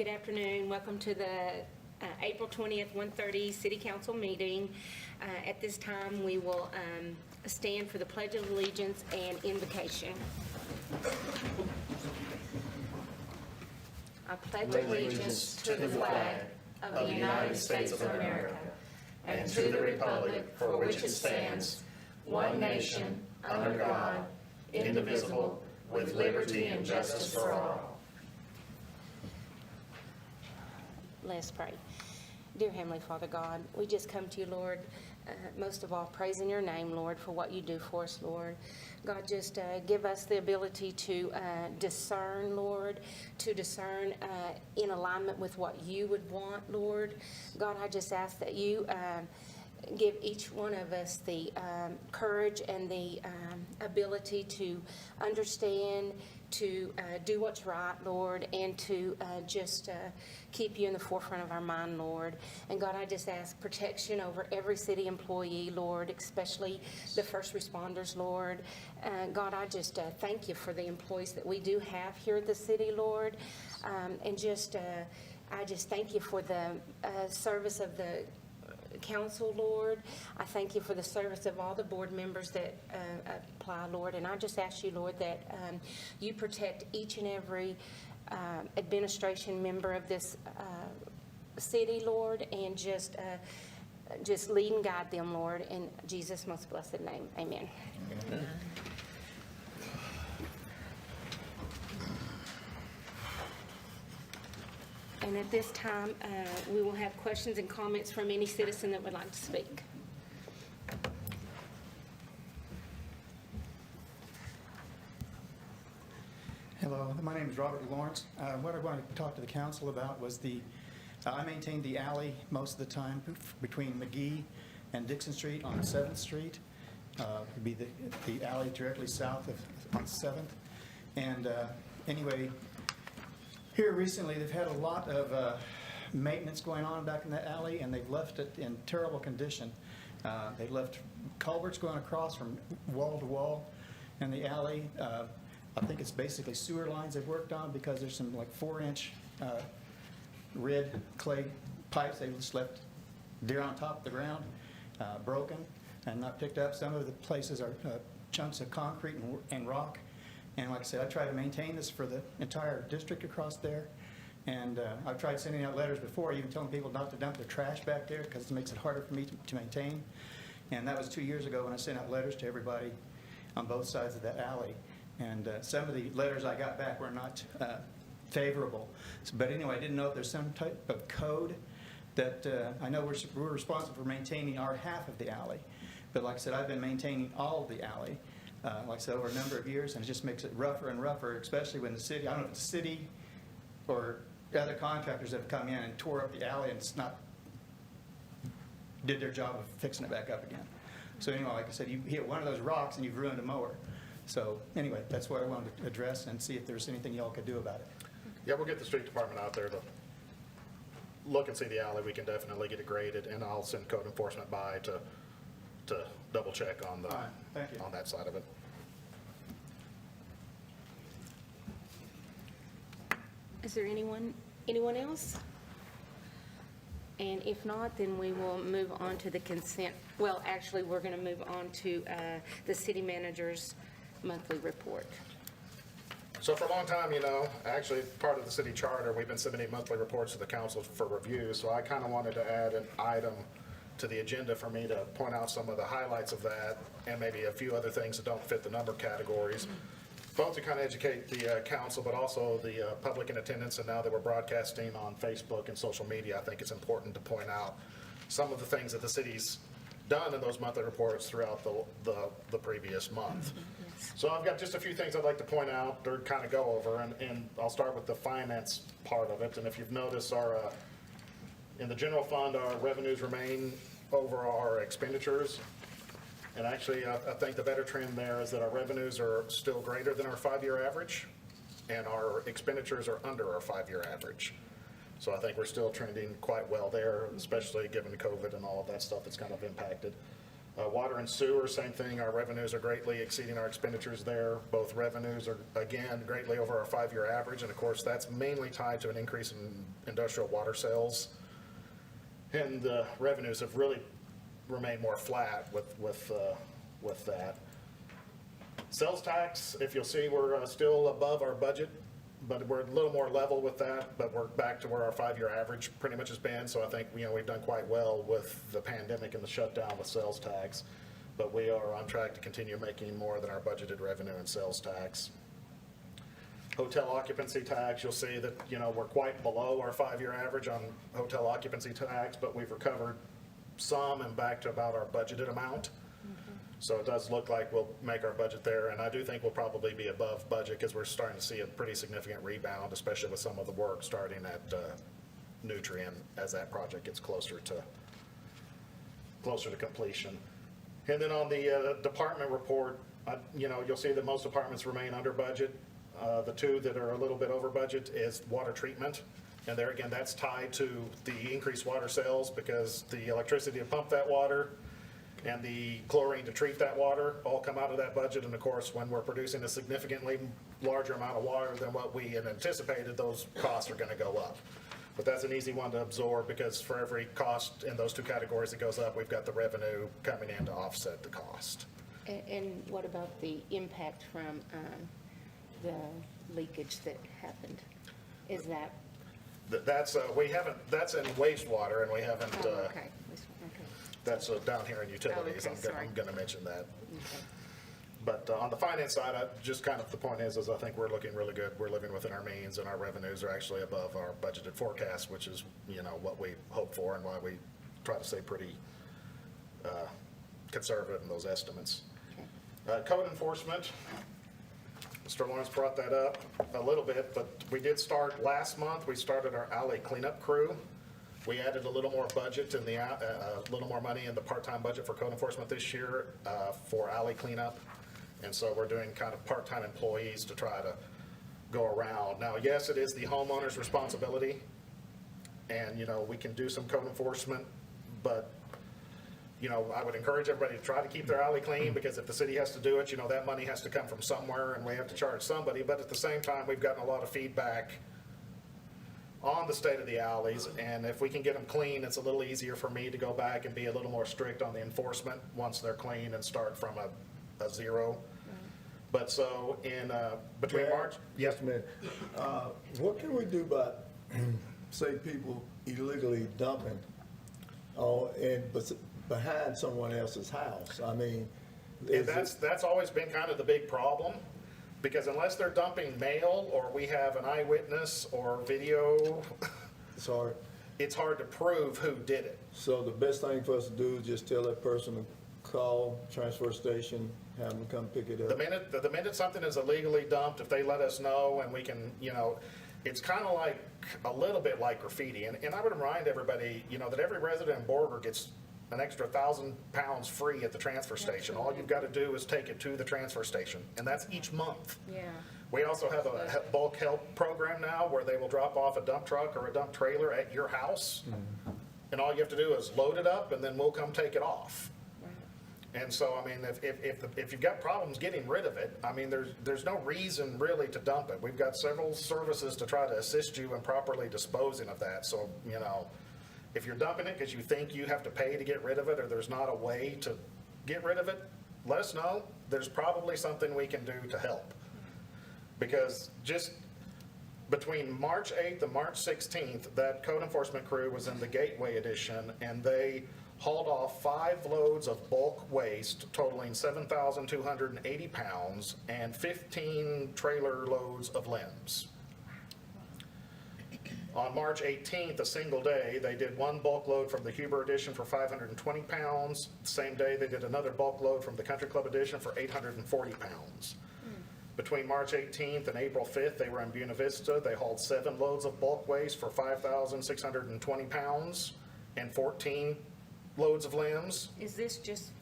Good afternoon. Welcome to the April 20th, 1:30 City Council meeting. At this time, we will stand for the Pledge of Allegiance and invocation. I pledge allegiance to the flag of the United States of America and to the republic for which it stands, one nation, under God, indivisible, with liberty and justice for all. Let's pray. Dear Heavenly Father God, we just come to you, Lord, most of all, praising your name, Lord, for what you do for us, Lord. God, just give us the ability to discern, Lord, to discern in alignment with what you would want, Lord. God, I just ask that you give each one of us the courage and the ability to understand, to do what's right, Lord, and to just keep you in the forefront of our mind, Lord. And God, I just ask protection over every city employee, Lord, especially the first responders, Lord. God, I just thank you for the employees that we do have here at the city, Lord. And just, I just thank you for the service of the council, Lord. I thank you for the service of all the board members that apply, Lord. And I just ask you, Lord, that you protect each and every administration member of this city, Lord, and just lead and guide them, Lord, in Jesus' most blessed name. Amen. Amen. And at this time, we will have questions and comments from any citizen that would like to speak. Hello, my name is Robert Lawrence. What I wanted to talk to the council about was I maintain the alley most of the time between McGee and Dixon Street on 7th Street. It would be the alley directly south on 7th. And anyway, here recently, they've had a lot of maintenance going on back in that alley, and they've left it in terrible condition. They've left culverts going across from wall to wall in the alley. I think it's basically sewer lines they've worked on, because there's some like 4-inch red clay pipes they just left there on top of the ground, broken and not picked up. Some of the places are chunks of concrete and rock. And like I said, I try to maintain this for the entire district across there. And I've tried sending out letters before, even telling people not to dump their trash back there, because it makes it harder for me to maintain. And that was 2 years ago when I sent out letters to everybody on both sides of that alley. And some of the letters I got back were not favorable. But anyway, I didn't know if there's some type of code that I know we're responsible for maintaining our half of the alley. But like I said, I've been maintaining all of the alley. Like I said, over a number of years, and it just makes it rougher and rougher, especially when the city, I don't know if it's the city or other contractors that have come in and tore up the alley and did their job of fixing it back up again. So anyway, like I said, you hit one of those rocks and you've ruined a mower. So anyway, that's what I wanted to address and see if there's anything y'all could do about it. Yeah, we'll get the street department out there to look and see the alley. We can definitely get it graded, and I'll send code enforcement by to double check on on that side of it. Is there anyone else? And if not, then we will move on to the consent. Well, actually, we're going to move on to the city manager's monthly report. So for a long time, actually part of the city charter, we've been submitting monthly reports to the council for review. So I kind of wanted to add an item to the agenda for me to point out some of the highlights of that, and maybe a few other things that don't fit the number categories. Both to kind of educate the council, but also the public in attendance. And now that we're broadcasting on Facebook and social media, I think it's important to point out some of the things that the city's done in those monthly reports throughout the previous month. Yes. So I've got just a few things I'd like to point out or kind of go over, and I'll start with the finance part of it. And if you've noticed, in the general fund, our revenues remain over our expenditures. And actually, I think the better trend there is that our revenues are still greater than our 5-year average, and our expenditures are under our 5-year average. So I think we're still trending quite well there, especially given COVID and all of that stuff that's kind of impacted. Water and sewer, same thing. Our revenues are greatly exceeding our expenditures there. Both revenues are, again, greatly over our 5-year average. And of course, that's mainly tied to an increase in industrial water sales. And the revenues have really remained more flat with that. Sales tax, if you'll see, we're still above our budget, but we're a little more level with that, but we're back to where our 5-year average pretty much has been. So I think, we've done quite well with the pandemic and the shutdown with sales tax, but we are on track to continue making more than our budgeted revenue in sales tax. Hotel occupancy tax, you'll see that, we're quite below our 5-year average on hotel occupancy tax, but we've recovered some and back to about our budgeted amount. So it does look like we'll make our budget there, and I do think we'll probably be above budget because we're starting to see a pretty significant rebound, especially with some of the work starting at Nutrien as that project gets closer to completion. And then on the department report, you'll see that most departments remain under budget. The two that are a little bit over budget is water treatment. And there again, that's tied to the increased water sales because the electricity to pump that water and the chlorine to treat that water all come out of that budget. And of course, when we're producing a significantly larger amount of water than what we had anticipated, those costs are going to go up. But that's an easy one to absorb because for every cost in those two categories that goes up, we've got the revenue coming in to offset the cost. And what about the impact from the leakage that happened? Is that? That's that's in wastewater, and we haven't. Okay. That's down here in utilities. Oh, okay, I'm going to mention that. Okay. But on the finance side, just kind of the point is I think we're looking really good. We're living within our means, and our revenues are actually above our budgeted forecast, which is what we hope for and why we try to stay pretty conservative in those estimates. Okay. Code enforcement. Mr. Lawrence brought that up a little bit, but we did start last month. We started our alley cleanup crew. We added a little more budget and a little more money in the part-time budget for code enforcement this year for alley cleanup. And so we're doing kind of part-time employees to try to go around. Now, yes, it is the homeowner's responsibility. And, we can do some code enforcement, but, I would encourage everybody to try to keep their alley clean because if the city has to do it, that money has to come from somewhere and we have to charge somebody. But at the same time, we've gotten a lot of feedback on the state of the alleys, and if we can get them clean, it's a little easier for me to go back and be a little more strict on the enforcement once they're clean and start from a zero. But so in between March, Just a minute. What can we do about, say, people illegally dumping behind someone else's house? I mean, and that's always been kind of the big problem. Because unless they're dumping mail or we have an eyewitness or video, sorry. It's hard to prove who did it. So the best thing for us to do is just tell that person to call transfer station, have them come pick it up. The minute something is illegally dumped, if they let us know and we can, it's kind of like a little bit like graffiti. And I would remind everybody, that every resident in Borger gets an extra 1,000 pounds free at the transfer station. All you've got to do is take it to the transfer station, and that's each month. Yeah. We also have a bulk help program now where they will drop off a dump truck or a dump trailer at your house, and all you have to do is load it up, and then we'll come take it off. Right. And so, I mean, if you've got problems getting rid of it, I mean, there's no reason really to dump it. We've got several services to try to assist you in properly disposing of that. So, if you're dumping it because you think you have to pay to get rid of it or there's not a way to get rid of it, let us know. There's probably something we can do to help. Because just between March 8th and March 16th, that code enforcement crew was in the Gateway Edition, and they hauled off 5 loads of bulk waste totaling 7,280 pounds and 15 trailer loads of limbs. On March 18th, a single day, they did 1 bulk load from the Huber Edition for 520 pounds. The same day, they did another bulk load from the Country Club Edition for 840 pounds. Between March 18th and April 5th, they were in Buena Vista. They hauled 7 loads of bulk waste for 5,620 pounds and 14 loads of limbs. Is this just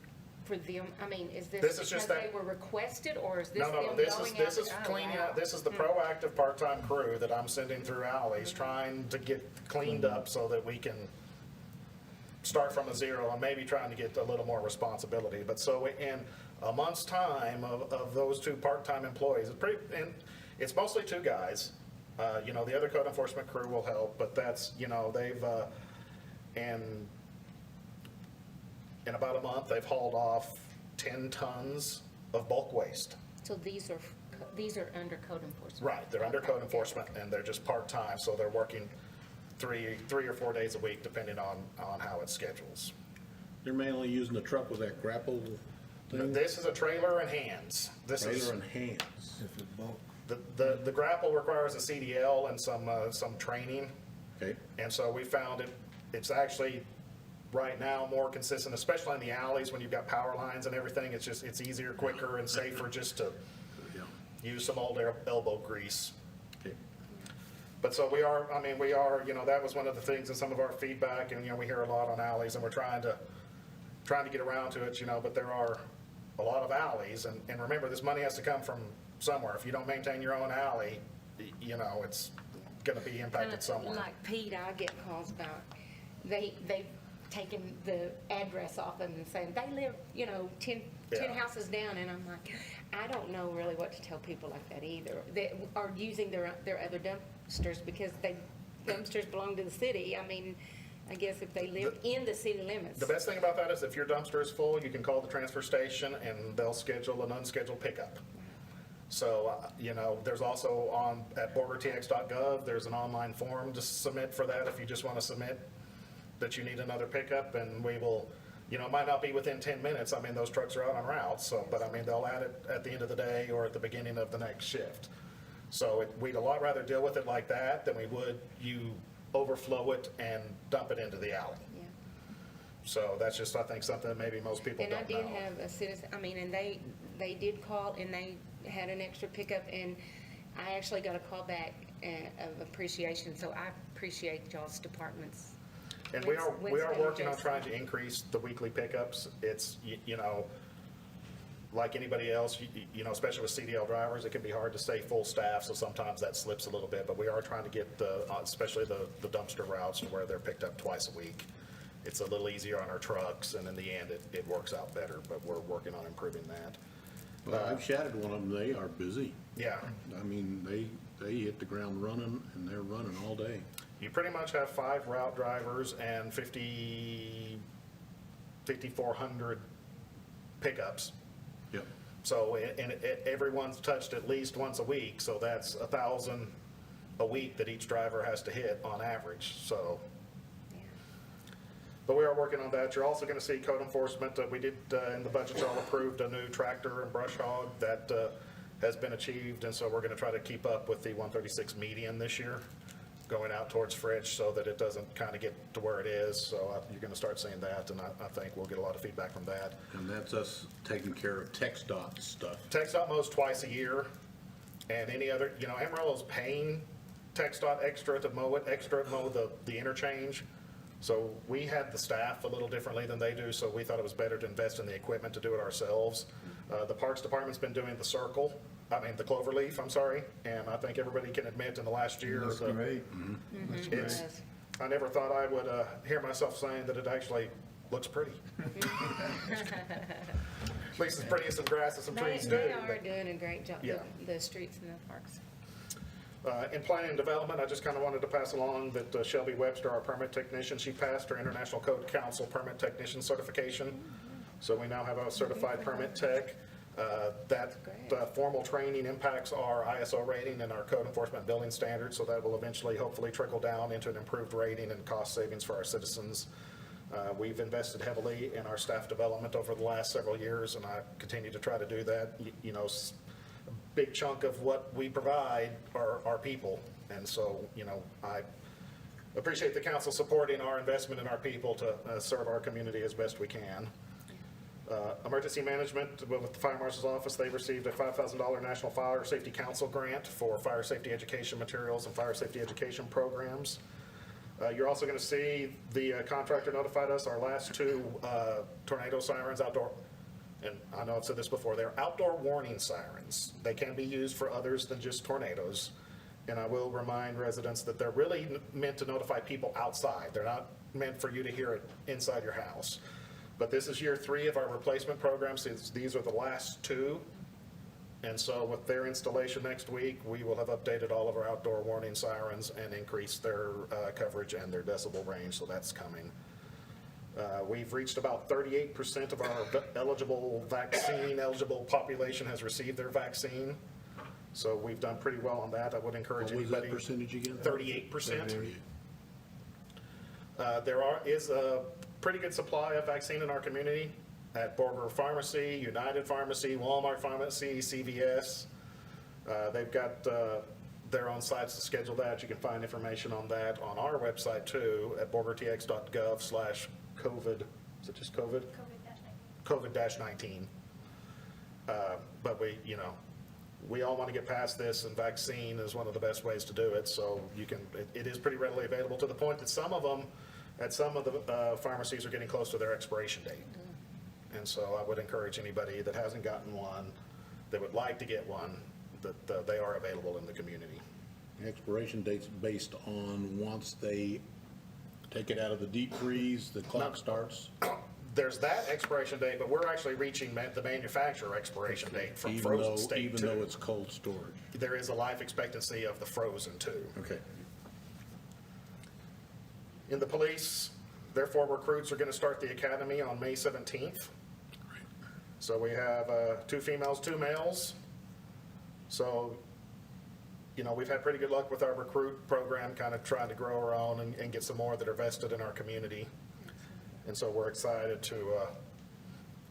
for them? I mean, is this This is because just that- they were requested, or is this No, them this going is out? Oh, cleaning wow. out. This is the proactive part-time crew that I'm sending through alleys, trying to get cleaned up so that we can start from a zero and maybe trying to get a little more responsibility. But so in a month's time of those two part-time employees, and it's mostly two guys. You know, the other code enforcement crew will help, but that's, you know, they've, in about a month, they've hauled off 10 tons of bulk waste. So these are under code enforcement? Right, they're under code enforcement, and they're just part-time, so they're working three or 4 days a week, depending on how it schedules. They're mainly using the truck with that grapple thing? This is a trailer and hands. This is Trailer and hands. If it's bulk. the grapple requires a CDL and some training, Okay, and so we found it's actually right now more consistent, especially in the alleys when you've got power lines and everything. It's easier, quicker, and safer just to yeah, use some old elbow grease. okay. But so we are, you know, that was one of the things in some of our feedback, and, you know, we hear a lot on alleys, and we're trying to get around to it, you know, but there are a lot of alleys, and remember, this money has to come from somewhere. If you don't maintain your own alley, you know, it's gonna be impacted somewhere. Like Pete, I get calls about, they've taken the address off them and saying, they live, you know, 10 Yeah. houses down, and I'm like, I don't know really what to tell people like that either. They are using their other dumpsters because dumpsters belong to the city. I mean, I guess if they live in the city limits. The best thing about that is if your dumpster is full, you can call the transfer station, and they'll schedule an unscheduled pickup. So, you know, there's also at borgertx.gov, there's an online form to submit for that if you just want to submit that you need another pickup, and we will, you know, it might not be within 10 minutes. I mean, those trucks are out on route, so, but I mean, they'll add it at the end of the day or at the beginning of the next shift. So we'd a lot rather deal with it like that than we would you overflow it and dump it into the alley. Yeah. So that's just, I think, something that maybe most people And I don't know. did have a citizen, I mean, and they did call, and they had an extra pickup, and I actually got a call back of appreciation, so I appreciate y'all's departments. And we are Winston, working on Jason. trying to increase the weekly pickups. It's, you know, like anybody else, you know, especially with CDL drivers, it can be hard to stay full staff, so sometimes that slips a little bit, but we are trying to get especially the dumpster routes to where they're picked up twice a week. It's a little easier on our trucks, and in the end, it works out better, but we're working on improving that. Well, I've shadowed one of them, they are busy. Yeah, I mean, they hit the ground running, and they're running all day. you pretty much have 5 route drivers and 5,400 pickups. Yep. So, and everyone's touched at least once a week, so that's 1,000 a week that each driver has to hit on average, so. But we are working on that. You're also gonna see code enforcement. We did, in the budget, y'all approved a new tractor and brush hog that has been achieved, and so we're gonna try to keep up with the 136 median this year, going out towards Fritch, so that it doesn't kind of get to where it is. So you're gonna start seeing that, and I think we'll get a lot of feedback from that. And that's us taking care of text dot stuff. TxDOT mows twice a year, and any other, you know, Amarillo's paying TxDOT extra to mow the interchange. So we had the staff a little differently than they do, so we thought it was better to invest in the equipment to do it ourselves. The Parks Department's been doing the the cloverleaf, I'm sorry, and I think everybody can admit in the last year. Looks great. It's, I never thought I would hear myself saying that it actually looks pretty. At least as pretty as some grass and some trees do. They are but- doing a great job, Yeah. the streets and the parks. In planning and development, I just kind of wanted to pass along that Shelby Webster, our permit technician, she passed her International Code Council permit technician certification. So we now have a certified permit tech. That formal training impacts our ISO rating and our code enforcement building standards, so that will eventually, hopefully, trickle down into an improved rating and cost savings for our citizens. We've invested heavily in our staff development over the last several years, and I continue to try to do that. You know, a big chunk of what we provide are our people, and so, you know, I appreciate the council supporting our investment in our people to serve our community as best we can. Emergency management with the Fire Marshal's Office, they received a $5,000 National Fire Safety Council grant for fire safety education materials and fire safety education programs. You're also going to see the contractor notified us our last 2 tornado sirens outdoor, and I know I've said this before, they're outdoor warning sirens. They can be used for others than just tornadoes. And I will remind residents that they're really meant to notify people outside. They're not meant for you to hear it inside your house. But this is year 3 of our replacement program, since these are the last 2. And so with their installation next week, we will have updated all of our outdoor warning sirens and increased their coverage and their decibel range, so that's coming. We've reached about 38% of our vaccine-eligible population has received their vaccine. So we've done pretty well on that. I would encourage What was anybody. that percentage again? 38%. 38. There is a pretty good supply of vaccine in our community at Borger Pharmacy, United Pharmacy, Walmart Pharmacy, CVS. They've got their own sites to schedule that. You can find information on that on our website too, at borgertx.gov/COVID. Is it just COVID? COVID-19. But we all want to get past this, and vaccine is one of the best ways to do it. So it is pretty readily available, to the point that some of them, at some of the pharmacies, are getting close to their expiration date. And so I would encourage anybody that hasn't gotten one, that would like to get one, that they are available in the community. Expiration date's based on once they take it out of the deep freeze, the clock starts. There's that expiration date, but we're actually reaching the manufacturer expiration date from frozen state Even too. though it's cold storage. There is a life expectancy of the frozen too. Okay. In the police, their 4 recruits are going to start the academy on May 17th. So we have 2 females, 2 males. So, we've had pretty good luck with our recruit program, kind of trying to grow our own and get some more that are vested in our community. And so we're excited to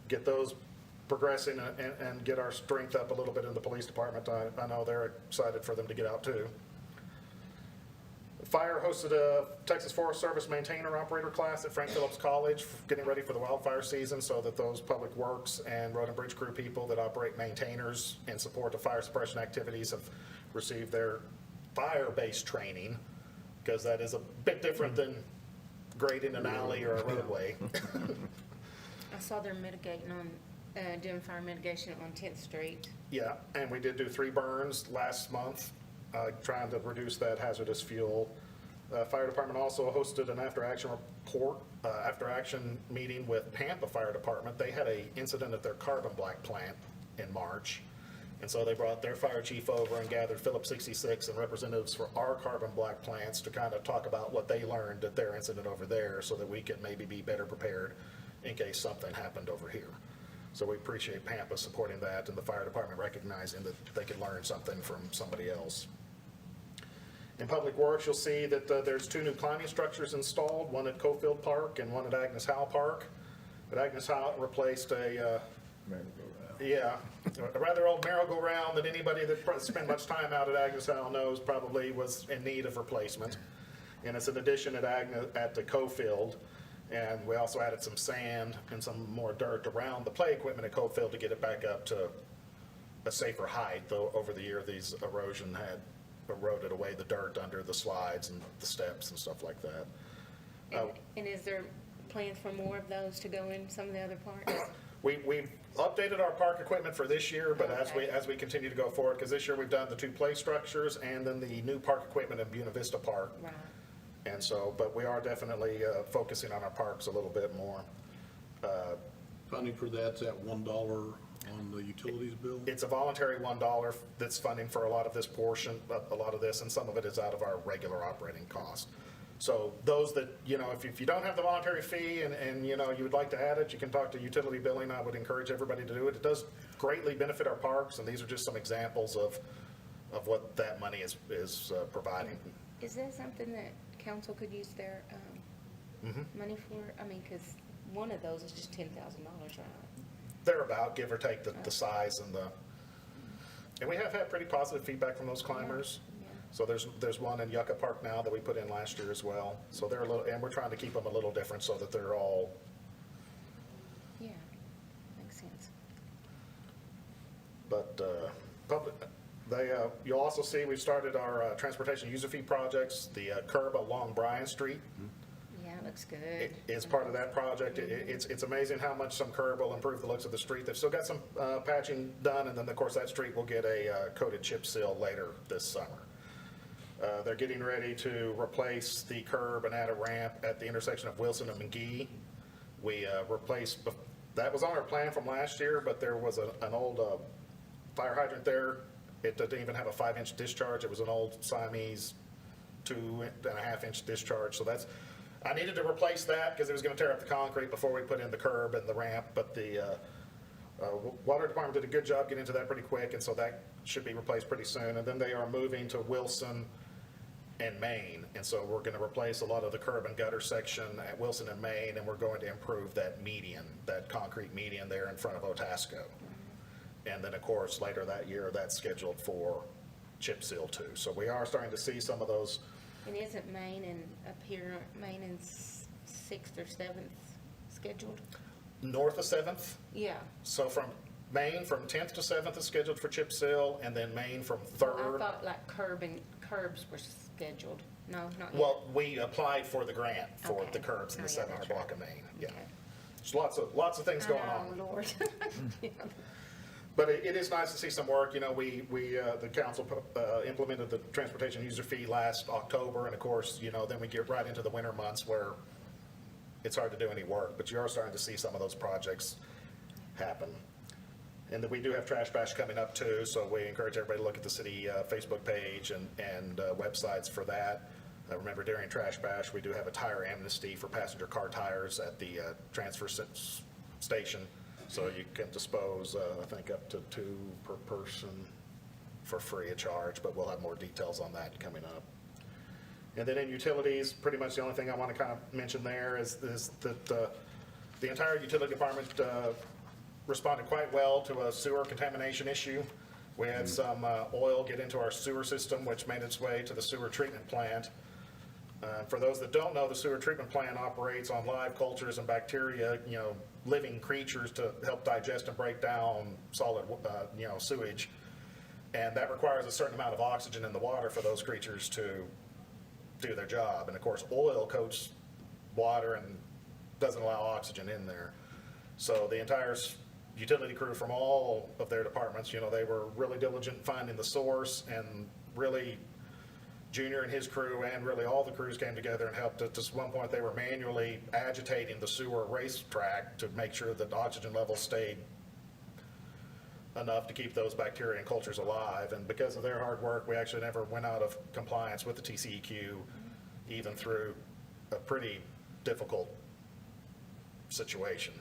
get those progressing and get our strength up a little bit in the police department. I know they're excited for them to get out too. Fire hosted a Texas Forest Service maintainer operator class at Frank Phillips College, getting ready for the wildfire season, so that those public works and road and bridge crew people that operate maintainers in support of fire suppression activities have received their fire-based training, because that is a bit different than grading an alley or a roadway. I saw they're mitigating on, doing fire mitigation on 10th Street. Yeah, and we did do 3 burns last month, trying to reduce that hazardous fuel. Fire department also hosted an after-action meeting with Pampa Fire Department. They had an incident at their carbon black plant in March. And so they brought their fire chief over and gathered Phillips 66 and representatives for our carbon black plants to kind of talk about what they learned at their incident over there, so that we can maybe be better prepared in case something happened over here. So we appreciate Pampa supporting that, and the fire department recognizing that they could learn something from somebody else. In Public Works, you'll see that there's 2 new climbing structures installed, one at Cofield Park and one at Agnes Howe Park. At Agnes Howe, it replaced a rather old merry-go-round that anybody that spent much time out at Agnes Howe knows probably was in need of replacement. And it's an addition at the Cofield. And we also added some sand and some more dirt around the play equipment at Cofield to get it back up to a safer height, though over the year these erosion had eroded away the dirt under the slides and the steps and stuff like that. And is there plans for more of those to go in some of the other parks? We've updated our park equipment for this year, but Okay. as we continue to go forward, because this year we've done the 2 play structures and then the new park equipment in Buena Vista Park. Right. And so, but we are definitely focusing on our parks a little bit more. Funding for that's at $1 on the utilities bill? It's a voluntary $1 that's funding for a lot of this portion, a lot of this, and some of it is out of our regular operating cost. So those that, if you don't have the voluntary fee and you would like to add it, you can talk to utility billing. I would encourage everybody to do it. It does greatly benefit our parks, and these are just some examples of what that money is providing. Is that something that council could use their money for? I mean, because one of those is just $10,000, right? They're about, give or take, the size and and we have had pretty positive feedback from those climbers. Yeah. So there's one in Yucca Park now that we put in last year as well. So they're and we're trying to keep them a little different so that they're all. Yeah, makes sense. But you'll also see we've started our transportation user fee projects, the curb along Bryan Street. Yeah, it looks good. It is part of that project. It's amazing how much some curb will improve the looks of the street. They've still got some patching done, and then of course that street will get a coated chip seal later this summer. They're getting ready to replace the curb and add a ramp at the intersection of Wilson and McGee. We replaced, that was on our plan from last year, but there was an old fire hydrant there. It didn't even have a 5-inch discharge. It was an old Siamese 2.5-inch discharge. So I needed to replace that because it was going to tear up the concrete before we put in the curb and the ramp. But the water department did a good job getting into that pretty quick, and so that should be replaced pretty soon. And then they are moving to Wilson and Main, and so we're going to replace a lot of the curb and gutter section at Wilson and Main, and we're going to improve that median, that concrete median there in front of Otasco. And then, of course, later that year, that's scheduled for chip seal too. So we are starting to see some of those. And isn't Main and up here, Main and 6th or 7th scheduled? North of 7th. Yeah. So from Main, from 10th to 7th is scheduled for chip seal, and then Main from I 3rd. thought like curbs were scheduled. No, not yet. Well, we applied for the grant for Okay. the curbs in the Oh, yeah, 700 that's block right. of Main. Yeah. Okay. There's lots of things going on. Oh, Lord. Yeah. But it is nice to see some work. You know, the council implemented the transportation user fee last October, and of course, you know, then we get right into the winter months where it's hard to do any work, but you are starting to see some of those projects happen. And then we do have Trash Bash coming up too, so we encourage everybody to look at the city Facebook page and websites for that. Remember, during Trash Bash, we do have a tire amnesty for passenger car tires at the transfer station. So you can dispose, I think, up to 2 per person for free of charge, but we'll have more details on that coming up. And then in utilities, pretty much the only thing I want to kind of mention there is that the entire utility department responded quite well to a sewer contamination issue. We had some oil get into our sewer system, which made its way to the sewer treatment plant. For those that don't know, the sewer treatment plant operates on live cultures and bacteria, you know, living creatures to help digest and break down solid, sewage. And that requires a certain amount of oxygen in the water for those creatures to do their job. And of course, oil coats water and doesn't allow oxygen in there. So the entire utility crew from all of their departments, you know, they were really diligent in finding the source, and really Junior and his crew and really all the crews came together and helped. At this one point, they were manually agitating the sewer racetrack to make sure that oxygen levels stayed enough to keep those bacteria and cultures alive. And because of their hard work, we actually never went out of compliance with the TCEQ, even through a pretty difficult situation.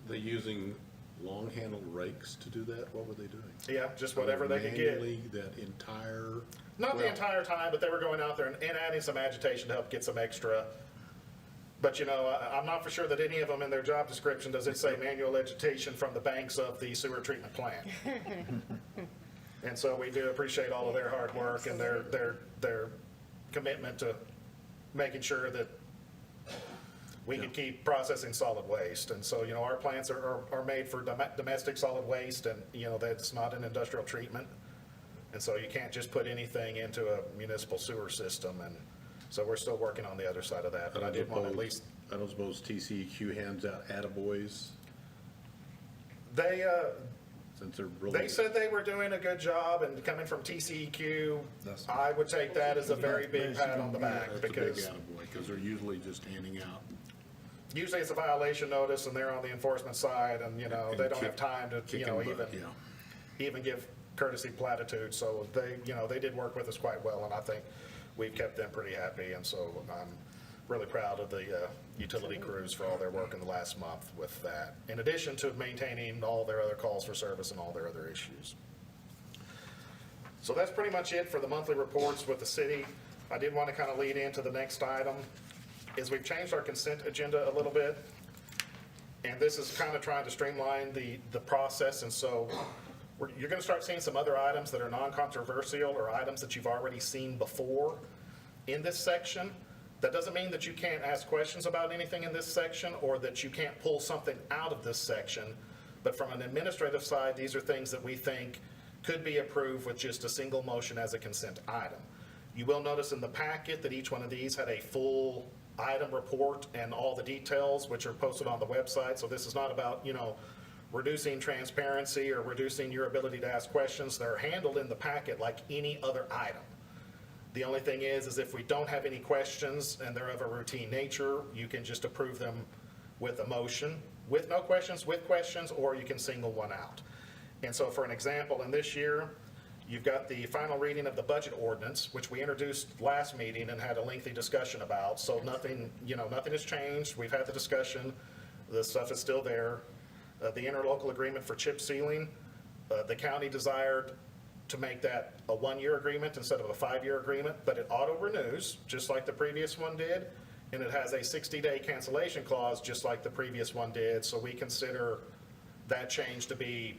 They using long-handled rakes to do that? What were they doing? Yeah, just whatever they could get. Manually, that entire? Not the well, entire time, but they were going out there and adding some agitation to help get some extra. But, you know, I'm not for sure that any of them in their job description does it say manual agitation from the banks of the sewer treatment plant. And so we do appreciate all of their hard work and their commitment to making sure that we can keep processing solid waste. And so, you know, our plants are made for domestic solid waste, and, you know, that's not an industrial treatment. And so you can't just put anything into a municipal sewer system. And so we're still working on the other side of that. But I did want to at least. I don't suppose TCEQ hands out attaboys, since they're really. They said they were doing a good job, and coming from TCEQ, I would take that as a very big pat on the back, That's a big because attaboy, because they're usually just handing out. usually it's a violation notice and they're on the enforcement side, and, you know, they don't have time to, you know, kicking butt, even give courtesy platitudes. So they, you know, they did work with us quite well, and I think we've kept them pretty happy. And so I'm really proud of the utility crews for all their work in the last month with that, in addition to maintaining all their other calls for service and all their other issues. So that's pretty much it for the monthly reports with the city. I did want to kind of lead into the next item, is we've changed our consent agenda a little bit. And this is kind of trying to streamline the process. And so you're going to start seeing some other items that are non-controversial, or items that you've already seen before in this section. That doesn't mean that you can't ask questions about anything in this section, or that you can't pull something out of this section. But from an administrative side, these are things that we think could be approved with just a single motion as a consent item. You will notice in the packet that each one of these had a full item report and all the details, which are posted on the website. So this is not about, you know, reducing transparency or reducing your ability to ask questions. They're handled in the packet like any other item. The only thing is if we don't have any questions and they're of a routine nature, you can just approve them with a motion, with no questions, with questions, or you can single one out. And so for an example, in this year, you've got the final reading of the budget ordinance, which we introduced last meeting and had a lengthy discussion about. So nothing, nothing has changed. We've had the discussion. The stuff is still there. The interlocal agreement for chip sealing, the county desired to make that a 1-year agreement instead of a 5-year agreement, but it auto-renews, just like the previous one did, and it has a 60-day cancellation clause, just like the previous one did, so we consider that change to be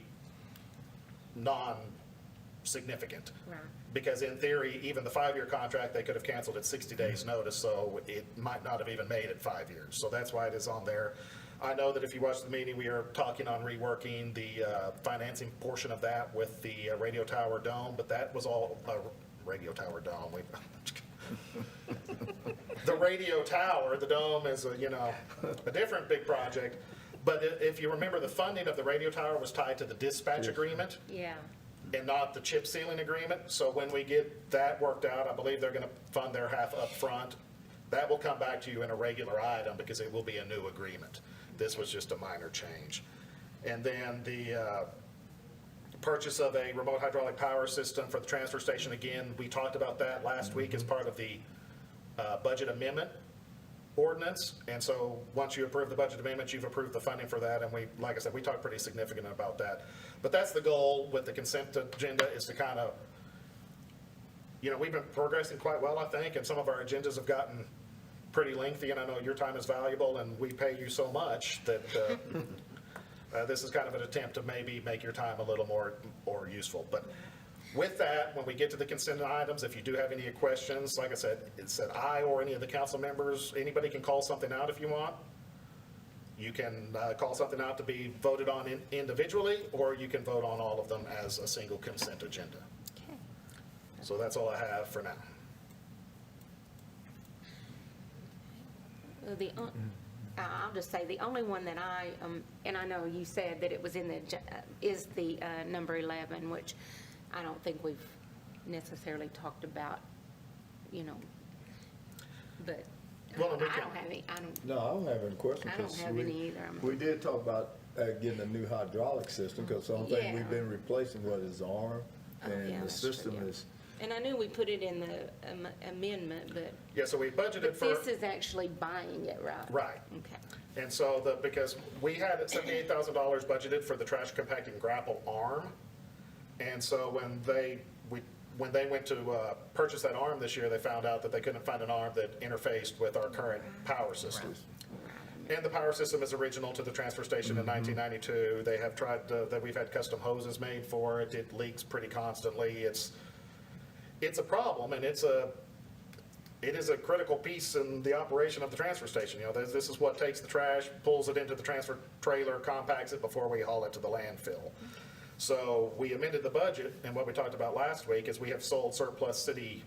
non-significant. Right. Because in theory, even the 5-year contract, they could have canceled at 60 days' notice, so it might not have even made it 5 years. So that's why it is on there. I know that if you watch the meeting, we are talking on reworking the financing portion of that with the radio tower dome, but that was all, radio tower dome. The radio tower, the dome is a different big project. But if you remember, the funding of the radio tower was tied to the dispatch agreement Yeah. and not the chip sealing agreement. So when we get that worked out, I believe they're going to fund their half up front. That will come back to you in a regular item because it will be a new agreement. This was just a minor change. And then the purchase of a remote hydraulic power system for the transfer station, again, we talked about that last week as part of the budget amendment ordinance. And so once you approve the budget amendment, you've approved the funding for that. And we, like I said, we talked pretty significant about that. But that's the goal with the consent agenda, is to kind of, we've been progressing quite well, I think, and some of our agendas have gotten pretty lengthy, and I know your time is valuable, and we pay you so much that this is kind of an attempt to maybe make your time a little more useful. But with that, when we get to the consent items, if you do have any questions, like I said, it said I or any of the council members, anybody can call something out if you want. You can call something out to be voted on individually, or you can vote on all of them as a single consent agenda. Okay. So that's all I have for now. I'll just say, the only one that and I know you said that it was in is the number 11, which I don't think we've necessarily talked about, but Well, and we I can- don't have any, No, I don't have any questions. I don't 'cause have we- any either. We did talk about getting a new hydraulic system, because the only thing Yeah. we've been replacing is the arm, Oh, yeah, and the that's true, system yeah. is, And I knew we put it in the amendment, but Yeah, so we budgeted but for. this is actually buying it, right? Right. Okay. And so because we had $78,000 budgeted for the trash compacting grapple arm. And so when they went to purchase that arm this year, they found out that they couldn't find an arm that interfaced with our current power system. And the power system is original to the transfer station in 1992. They have tried, that we've had custom hoses made for it. It leaks pretty constantly. It's a problem, and it is a critical piece in the operation of the transfer station. This is what takes the trash, pulls it into the transfer trailer, compacts it before we haul it to the landfill. So we amended the budget, and what we talked about last week is we have sold surplus city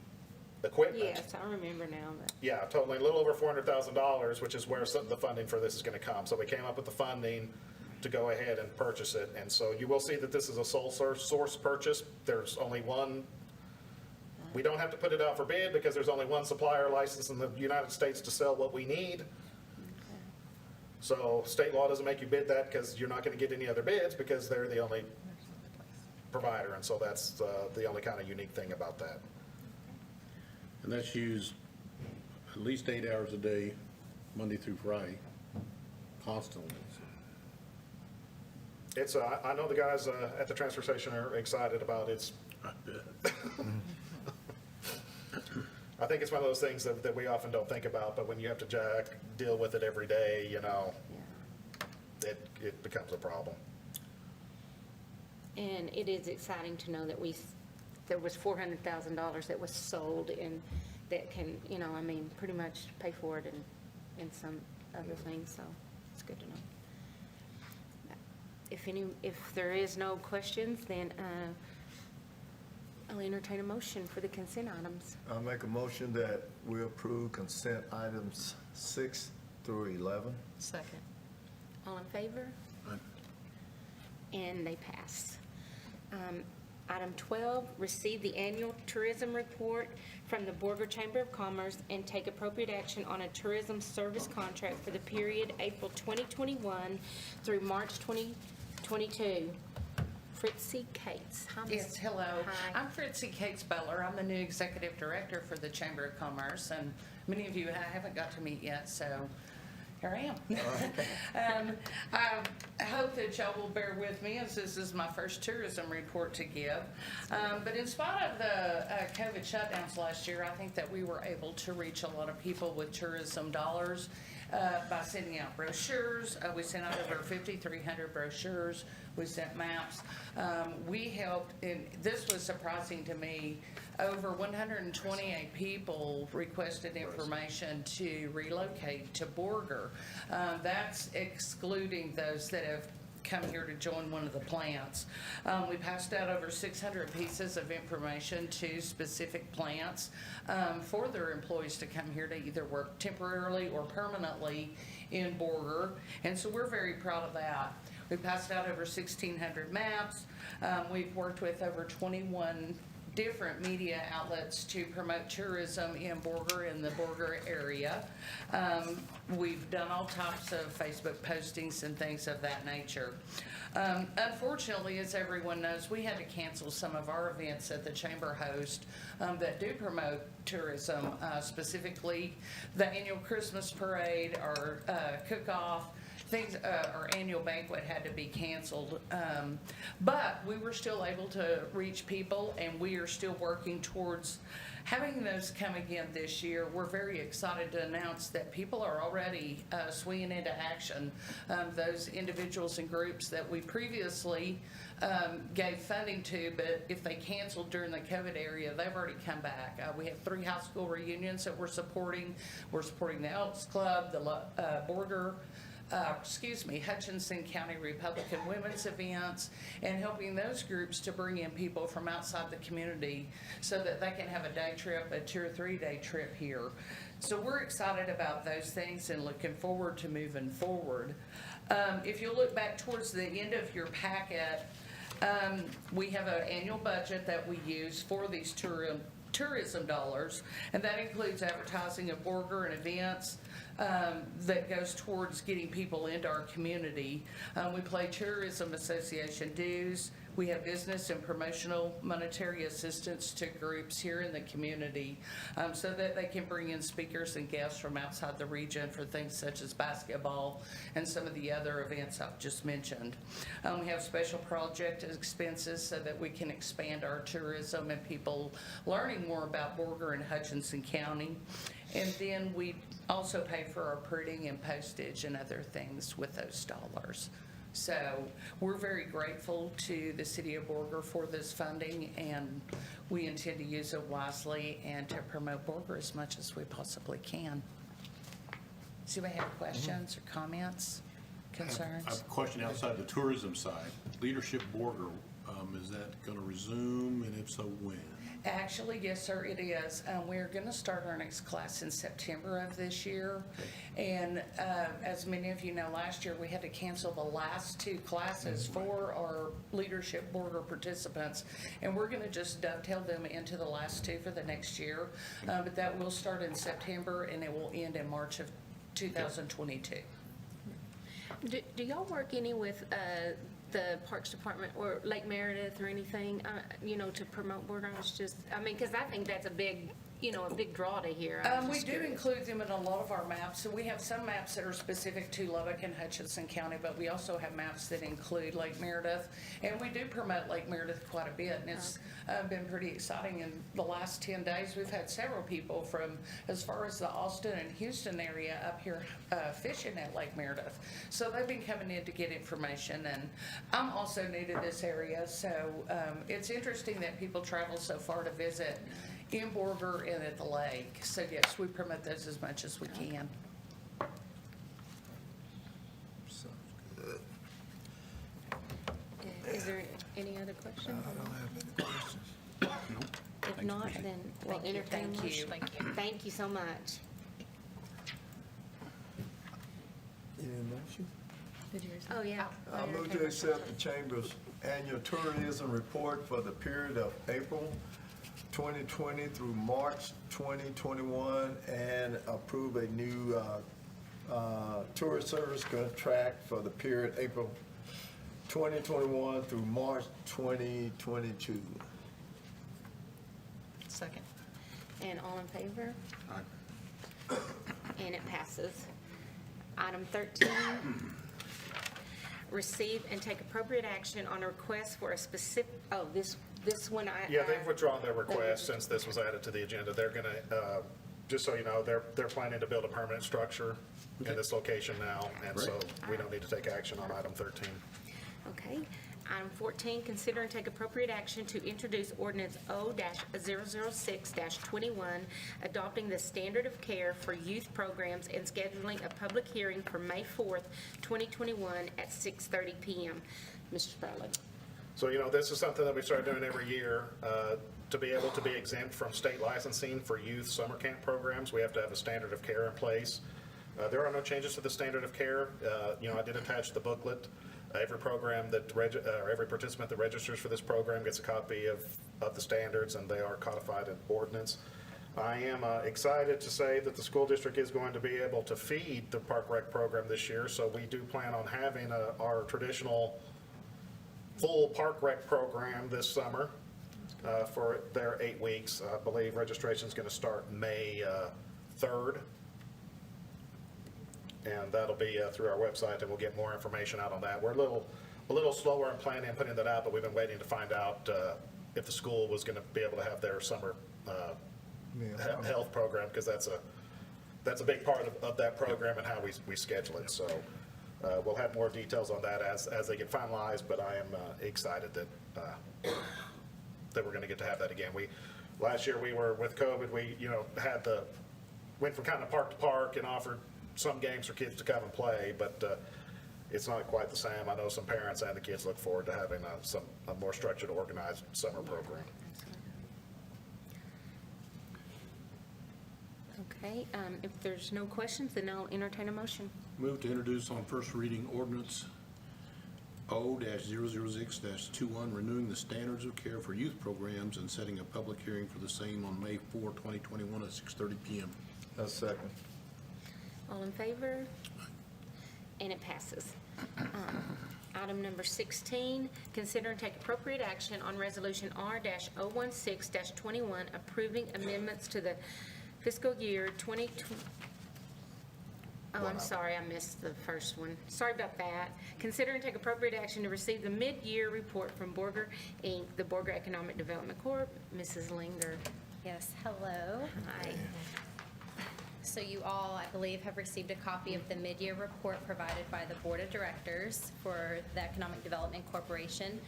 equipment. Yes, I remember now that. Yeah, totaling a little over $400,000, which is where some of the funding for this is going to come. So we came up with the funding to go ahead and purchase it. And so you will see that this is a sole source purchase. There's only one. We don't have to put it out for bid because there's only one supplier licensed in the United States to sell what we need. So state law doesn't make you bid that because you're not going to get any other bids because they're the only provider. And so that's the only kind of unique thing about that. And that's used at least 8 hours a day, Monday through Friday, constantly. I know the guys at the transfer station are excited about it. I bet. I think it's one of those things that we often don't think about, but when you have to deal with it every day, it becomes a problem. And it is exciting to know that there was $400,000 that was sold and that can, pretty much pay for it and some other things, so it's good to know. If there is no questions, then I'll entertain a motion for the consent items. I'll make a motion that we approve consent items 6 through 11. Second. All in favor? Aye. And they pass. Item 12, receive the annual tourism report from the Borger Chamber of Commerce and take appropriate action on a tourism service contract for the period April 2021 through March 2022. Fritzy Cates. Hi, Ms. Yes, hello. Hi. I'm Fritzy Cates Butler. I'm the new executive director for the Chamber of Commerce, and many of you I haven't got to meet yet, so here I am. I hope that y'all will bear with me, as this is my first tourism report to give. But in spite of the COVID shutdowns last year, I think that we were able to reach a lot of people with tourism dollars by sending out brochures. We sent out over 5,300 brochures. We sent maps. We helped, and this was surprising to me, over 128 people requested information to relocate to Borger. That's excluding those that have come here to join one of the plants. We passed out over 600 pieces of information to specific plants for their employees to come here to either work temporarily or permanently in Borger, and so we're very proud of that. We passed out over 1,600 maps. We've worked with over 21 different media outlets to promote tourism in Borger, in the Borger area. We've done all types of Facebook postings and things of that nature. Unfortunately, as everyone knows, we had to cancel some of our events that the Chamber hosts that do promote tourism, specifically the annual Christmas parade, our cook-off, things, our annual banquet had to be canceled. But we were still able to reach people, and we are still working towards having those come again this year. We're very excited to announce that people are already swinging into action. Those individuals and groups that we previously gave funding to, but if they canceled during the COVID area, they've already come back. We have 3 high school reunions that we're supporting. We're supporting the Elks Club, the Borger, Hutchinson County Republican Women's events, and helping those groups to bring in people from outside the community so that they can have a day trip, a 2 or 3 day trip here. So we're excited about those things and looking forward to moving forward. If you look back towards the end of your packet, we have an annual budget that we use for these tourism dollars, and that includes advertising of Borger and events that goes towards getting people into our community. We pay Tourism Association dues. We have business and promotional monetary assistance to groups here in the community so that they can bring in speakers and guests from outside the region for things such as basketball and some of the other events I've just mentioned. We have special project expenses so that we can expand our tourism and people learning more about Borger and Hutchinson County. And then we also pay for our printing and postage and other things with those dollars. So we're very grateful to the city of Borger for this funding, and we intend to use it wisely and to promote Borger as much as we possibly can. Does anybody have questions or comments, concerns? I have a question outside the tourism side. Leadership Borger, is that going to resume, and if so, when? Actually, yes, sir, it is. We're going to start our next class in September of this year. And as many of you know, last year we had to cancel the last 2 classes for our Leadership Borger participants. And we're going to just dovetail them into the last 2 for the next year. But that will start in September, and it will end in March of 2022. Do y'all work any with the Parks Department or Lake Meredith or anything, to promote Borger? Because I think that's a big, a big draw to here. We do include them in a lot of our maps. So we have some maps that are specific to Lubbock and Hutchinson County, but we also have maps that include Lake Meredith. And we do promote Lake Meredith quite a bit, and it's been pretty exciting. In the last 10 days, we've had several people from as far as the Austin and Houston area up here fishing at Lake Meredith. So they've been coming in to get information, and I'm also new to this area, so it's interesting that people travel so far to visit in Borger and at the lake. So yes, we promote those as much as we can. Sounds good. Is there any other questions? I don't have any questions. If not, then we'll entertain a Thank you. motion. Thank you so much. Any motion? Oh, yeah. I move to accept the Chamber's annual tourism report for the period of April 2020 through March 2021, and approve a new tourist service contract for the period April 2021 through March 2022. Second. And all in favor? Aye. And it passes. Item 13, receive and take appropriate action on a request for a specific, this one I. Yeah, they've withdrawn their request since this was added to the agenda. They're gonna, just so you know, they're planning to build a permanent structure in this location now, and so we don't need to take action on item 13. Okay. Item 14, consider and take appropriate action to introduce ordinance O-006-21, adopting the standard of care for youth programs and scheduling a public hearing for May 4th, 2021 at 6:30 PM. Mr. Spradley. So, this is something that we start doing every year. To be able to be exempt from state licensing for youth summer camp programs, we have to have a standard of care in place. There are no changes to the standard of care. I did attach the booklet. Every program that, or every participant that registers for this program gets a copy of the standards, and they are codified in ordinance. I am excited to say that the school district is going to be able to feed the Park Rec program this year, so we do plan on having our traditional full Park Rec program this summer for their 8 weeks. I believe registration is going to start May 3rd. And that'll be through our website, and we'll get more information out on that. We're a little slower in planning and putting that out, but we've been waiting to find out if the school was going to be able to have their summer health program, because that's a big part of that program and how we schedule it. So we'll have more details on that as they get finalized, but I am excited that we're going to get to have that again. Last year we were, with COVID, we went from kind of park to park and offered some games for kids to come and play, but it's not quite the same. I know some parents and the kids look forward to having a more structured, organized summer program. Okay, if there's no questions, then I'll entertain a motion. Move to introduce on first reading ordinance O-006-21, renewing the standards of care for youth programs and setting a public hearing for the same on May 4, 2021 at 6:30 PM. A second. All in favor? And it passes. Item number 16, consider and take appropriate action on resolution R-016-21, approving amendments to the fiscal year 2020. Oh, I'm sorry, I missed the first one. Sorry about that. Consider and take appropriate action to receive the mid-year report from Borger, Inc., the Borger Economic Development Corp. Mrs. Linger. Yes, hello. Hi. So you all, I believe, have received a copy of the mid-year report provided by the Board of Directors for the Economic Development Corporation.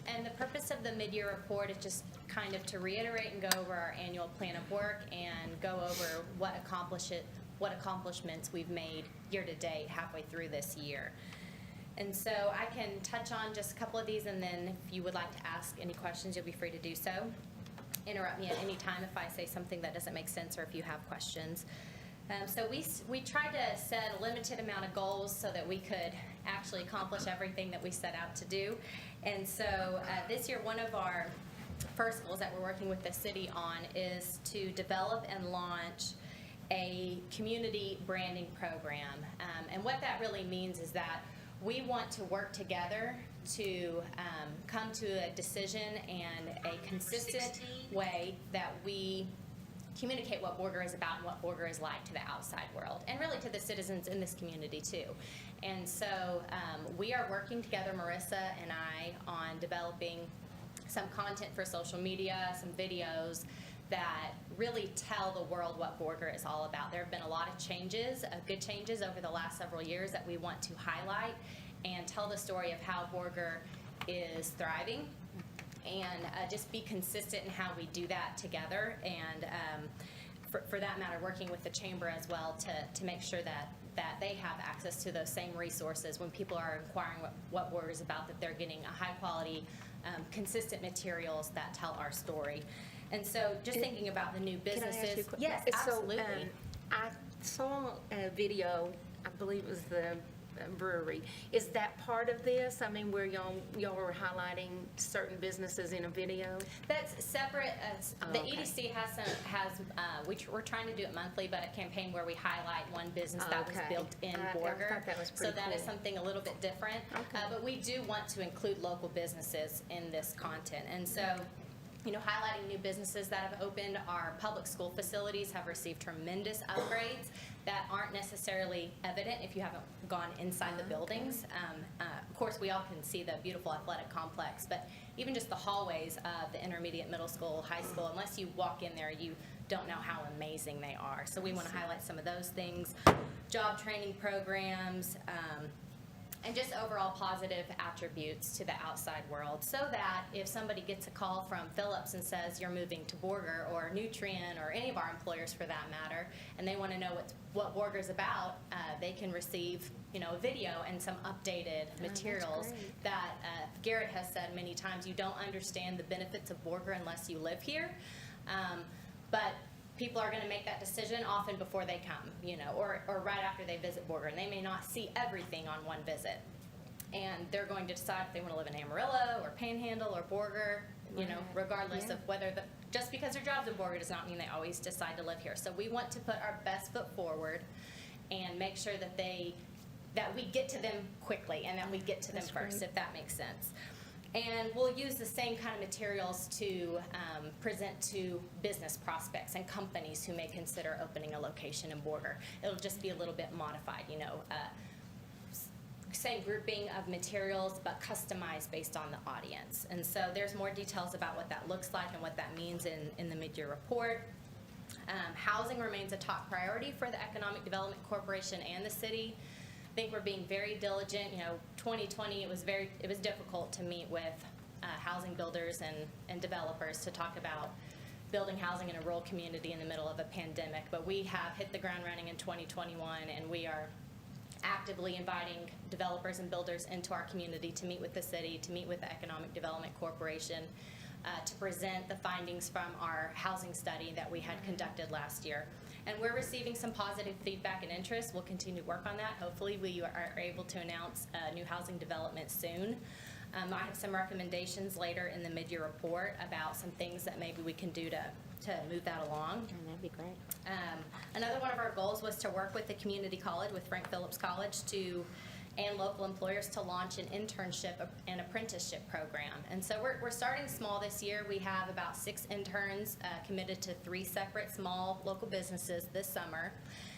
And the purpose of the mid-year report is just kind of to reiterate and go over our annual plan of work and go over what accomplishments we've made year-to-date, halfway through this year. And so I can touch on just a couple of these, and then if you would like to ask any questions, you'll be free to do so. Interrupt me at any time if I say something that doesn't make sense or if you have questions. So we tried to set a limited amount of goals so that we could actually accomplish everything that we set out to do. And so this year, one of our first goals that we're working with the city on is to develop and launch a community branding program. And what that really means is that we want to work together to come to a decision and a consistent way that we communicate what Borger is about and what Borger is like to the outside world, and really to the citizens in this community too. And so we are working together, Marissa and I, on developing some content for social media, some videos that really tell the world what Borger is all about. There have been a lot of changes, good changes over the last several years that we want to highlight and tell the story of how Borger is thriving, and just be consistent in how we do that together, and for that matter, working with the chamber as well to make sure that they have access to those same resources when people are inquiring what Borger is about, that they're getting a high quality, consistent materials that tell our story. And so just thinking about the new businesses. Can I ask you a question? Yes, So, absolutely. I saw a video, I believe it was the brewery. Is that part of this? I mean, where y'all are highlighting certain businesses in a video? That's separate. The Okay. EDC we're trying to do it monthly, but a campaign where we highlight one business that was Okay. built in I Borger. thought that was So pretty that is cool. something a little bit different. Okay. But we do want to include local businesses in this content. And so, highlighting new businesses that have opened. Our public school facilities have received tremendous upgrades that aren't necessarily evident if you haven't gone inside the buildings. Of course, we all can see the beautiful athletic complex, but even just the hallways of the intermediate, middle school, high school, unless you walk in there, you don't know how amazing they are. So we want to highlight some of those things, job training programs, and just overall positive attributes to the outside world, so that if somebody gets a call from Phillips and says you're moving to Borger or Nutrien or any of our employers for that matter, and they want to know what Borger's about, they can receive a video and some updated materials great. that Garrett has said many times. You don't understand the benefits of Borger unless you live here, but people are going to make that decision often before they come, or right after they visit Borger, and they may not see everything on one visit. And they're going to decide if they want to live in Amarillo or Panhandle or Borger, regardless Yeah. of whether just because their job's in Borger does not mean they always decide to live here. So we want to put our best foot forward and make sure that we get to them quickly and that we get to them That's first, great. if that makes sense. And we'll use the same kind of materials to present to business prospects and companies who may consider opening a location in Borger. It'll just be a little bit modified, same grouping of materials, but customized based on the audience. And so there's more details about what that looks like and what that means in the mid-year report. Housing remains a top priority for the Economic Development Corporation and the city. I think we're being very diligent. 2020, it was difficult to meet with housing builders and developers to talk about building housing in a rural community in the middle of a pandemic. But we have hit the ground running in 2021, and we are actively inviting developers and builders into our community to meet with the city, to meet with the Economic Development Corporation, to present the findings from our housing study that we had conducted last year. And we're receiving some positive feedback and interest. We'll continue to work on that. Hopefully we are able to announce new housing development soon. I have some recommendations later in the mid-year report about some things that maybe we can do to move that along. That'd be great. Another one of our goals was to work with the community college, with Frank Phillips College, and local employers to launch an internship and apprenticeship program. And so we're starting small this year. We have about 6 interns committed to 3 separate small local businesses this summer.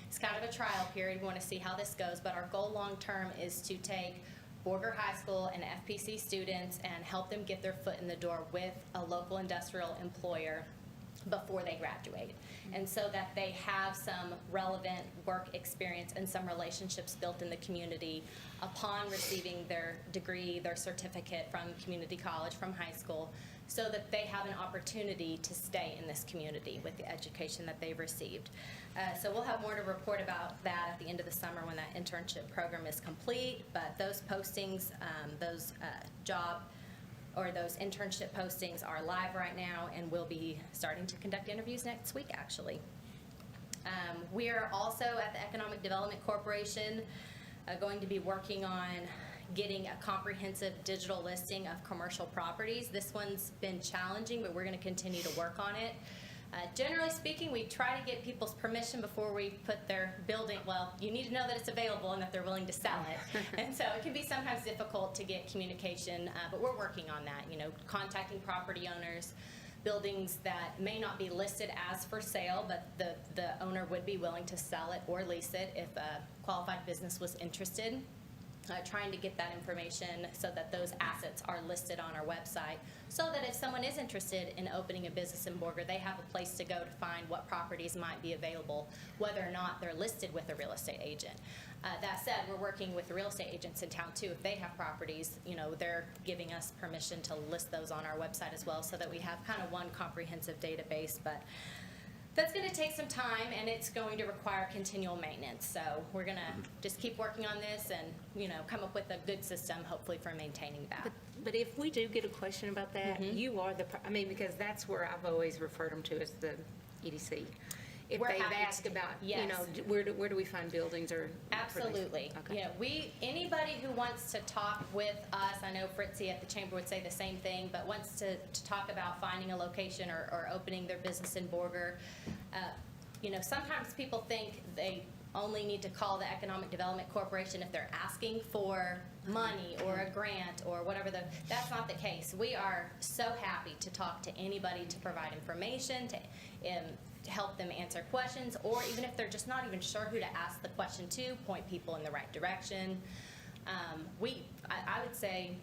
It's kind of a trial period. We want to see how this goes, but our goal long term is to take Borger High School and FPC students and help them get their foot in the door with a local industrial employer before they graduate, and so that they have some relevant work experience and some relationships built in the community upon receiving their degree, their certificate from community college, from high school, so that they have an opportunity to stay in this community with the education that they've received. So we'll have more to report about that at the end of the summer when that internship program is complete, but those postings, those internship postings are live right now, and we'll be starting to conduct interviews next week, actually. We are also at the Economic Development Corporation going to be working on getting a comprehensive digital listing of commercial properties. This one's been challenging, but we're going to continue to work on it. Generally speaking, we try to get people's permission before we put their building. Well, you need to know that it's available and that they're willing to sell it. And so it can be sometimes difficult to get communication, but we're working on that, contacting property owners, buildings that may not be listed as for sale, but the owner would be willing to sell it or lease it if a qualified business was interested. Trying to get that information so that those assets are listed on our website, so that if someone is interested in opening a business in Borger, they have a place to go to find what properties might be available, whether or not they're listed with a real estate agent. That said, we're working with the real estate agents in town too. If they have properties, they're giving us permission to list those on our website as well, so that we have kind of one comprehensive database. But that's going to take some time, and it's going to require continual maintenance. So we're going to just keep working on this and, come up with a good system, hopefully, for maintaining that. But if we do get a question about that, you are because that's where I've always referred them to as the EDC. if We're they've happy asked to. about, you Yes. know, where do we find buildings or? Absolutely. Okay. Yeah, anybody who wants to talk with us, I know Fritzy at the chamber would say the same thing, but wants to talk about finding a location or opening their business in Borger. You know, sometimes people think they only need to call the Economic Development Corporation if they're asking for money or a grant or whatever that's not the case. We are so happy to talk to anybody to provide information, to help them answer questions, or even if they're just not even sure who to ask the question to, point people in the right direction. I would say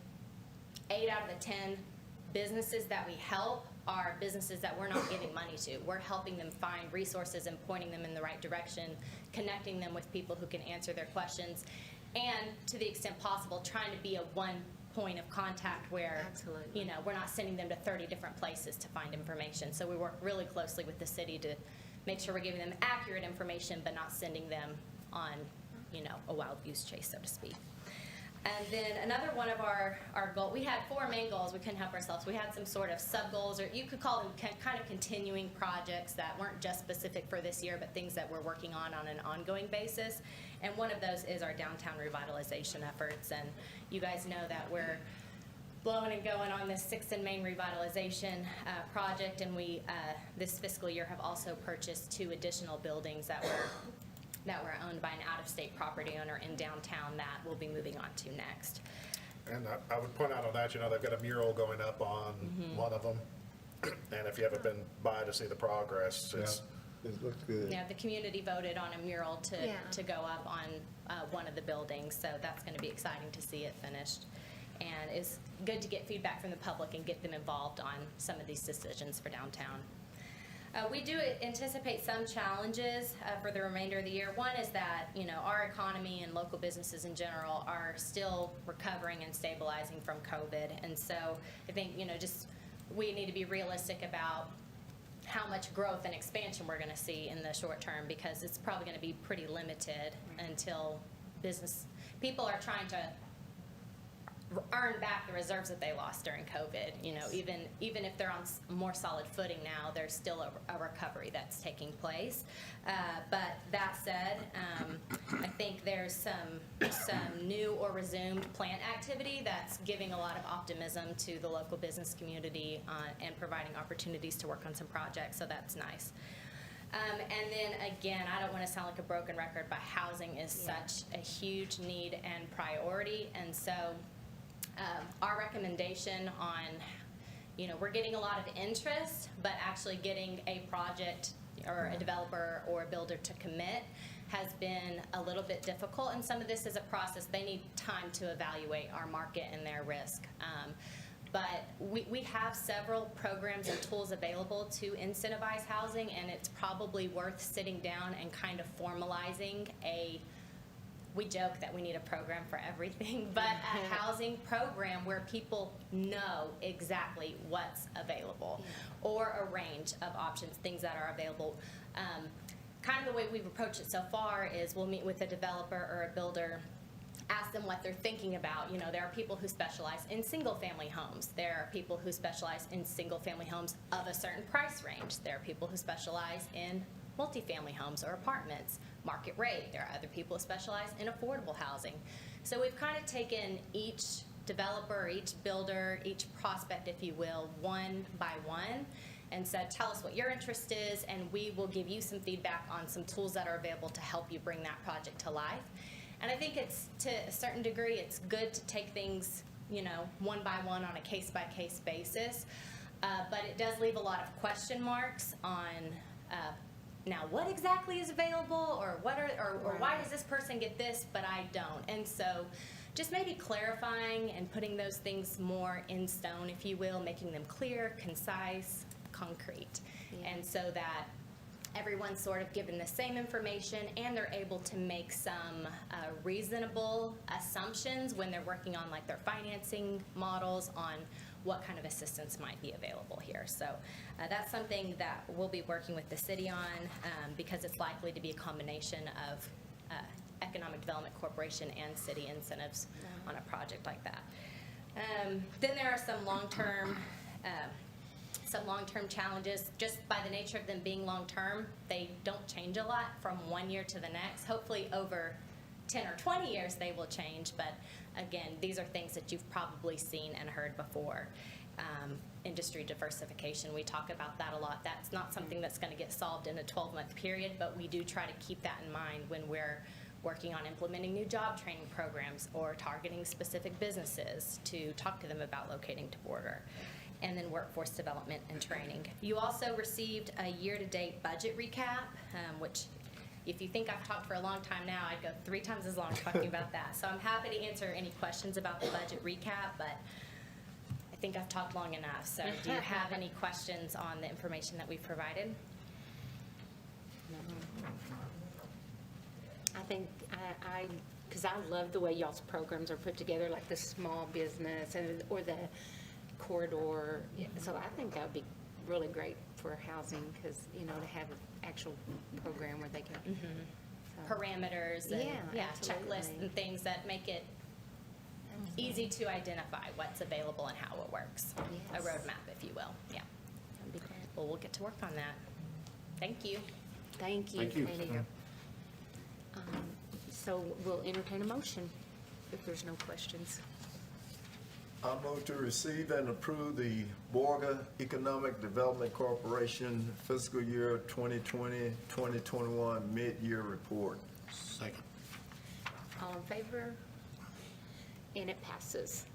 8 out of the 10 businesses that we help are businesses that we're not giving money to. We're helping them find resources and pointing them in the right direction, connecting them with people who can answer their questions, and to the extent possible, trying to be a one point of contact where, Absolutely. you know, we're not sending them to 30 different places to find information. So we work really closely with the city to make sure we're giving them accurate information, but not sending them on, you know, a wild goose chase, so to speak. And then another one of our goal, we had 4 main goals. We couldn't help ourselves. We had some sort of sub goals, or you could call them kind of continuing projects that weren't just specific for this year, but things that we're working on an ongoing basis. And one of those is our downtown revitalization efforts. And you guys know that we're blowing and going on this 6th and Main revitalization project. And we, this fiscal year, have also purchased 2 additional buildings that were owned by an out-of-state property owner in downtown that we'll be moving on to next. And I would point out on that, you know, they've got a mural going up on one of them. And if you haven't been by to see the progress, it's, It looks good. Yeah, the community voted on a mural Yeah. to go up on one of the buildings, so that's going to be exciting to see it finished. And it's good to get feedback from the public and get them involved on some of these decisions for downtown. We do anticipate some challenges for the remainder of the year. One is that, you know, our economy and local businesses in general are still recovering and stabilizing from COVID. And so I think, you know, just we need to be realistic about how much growth and expansion we're going to see in the short term, because it's probably going to be pretty limited until people are trying to earn back the reserves that they lost during COVID. You know, even if they're on more solid footing now, there's still a recovery that's taking place. But that said, I think there's some new or resumed plant activity that's giving a lot of optimism to the local business community and providing opportunities to work on some projects, so that's nice. And then again, I don't want to sound like a broken record, but housing is such a huge need and priority. And so our recommendation on, you know, we're getting a lot of interest, but actually getting a project or a developer or a builder to commit has been a little bit difficult. And some of this is a process. They need time to evaluate our market and their risk. But we have several programs and tools available to incentivize housing, and it's probably worth sitting down and kind of formalizing we joke that we need a program for everything, but a housing program where people know exactly what's available, or a range of options, things that are available. Kind of the way we've approached it so far is we'll meet with a developer or a builder, ask them what they're thinking about. You know, there are people who specialize in single-family homes. There are people who specialize in single-family homes of a certain price range. There are people who specialize in multifamily homes or apartments, market rate. There are other people who specialize in affordable housing. So we've kind of taken each developer, each builder, each prospect, if you will, one by one, and said, tell us what your interest is, and we will give you some feedback on some tools that are available to help you bring that project to life. And I think it's, to a certain degree, it's good to take things, you know, one by one on a case-by-case basis, but it does leave a lot of question marks on now what exactly is available, or what are, or why does this person get this but I don't? And so just maybe clarifying and putting those things more in stone, if you will, making them clear, concise, concrete, and so that everyone's sort of given the same information and they're able to make some reasonable assumptions when they're working on like their financing models on what kind of assistance might be available here. So that's something that we'll be working with the city on, because it's likely to be a combination of Economic Development Corporation and city incentives on a project like that. Then there are some long-term some long-term challenges. Just by the nature of them being long-term, they don't change a lot from one year to the next. Hopefully over 10 or 20 years they will change, but again, these are things that you've probably seen and heard before. Industry diversification, we talk about that a lot. That's not something that's going to get solved in a 12-month period, but we do try to keep that in mind when we're working on implementing new job training programs or targeting specific businesses to talk to them about locating to Borger. And then workforce development and training. You also received a year-to-date budget recap, which if you think I've talked for a long time now, I'd go 3 times as long talking about that. So I'm happy to answer any questions about the budget recap, but I think I've talked long enough. So do you have any questions on the information that we've provided? I think because I love the way y'all's programs are put together, like the small business or the corridor. So I think that would be really great for housing because, to have an actual program where they can. So. Parameters and absolutely. checklists and things that make it easy to identify what's available and how it works. Yes. A roadmap, if you will. Yeah. That'd be great. Well, we'll get to work on that. Thank you. Thank you, Thank you. Katie. So we'll entertain a motion if there's no questions. I move to receive and approve the Borger Economic Development Corporation fiscal year 2020-2021 mid-year report. Second. All in favor? And it passes.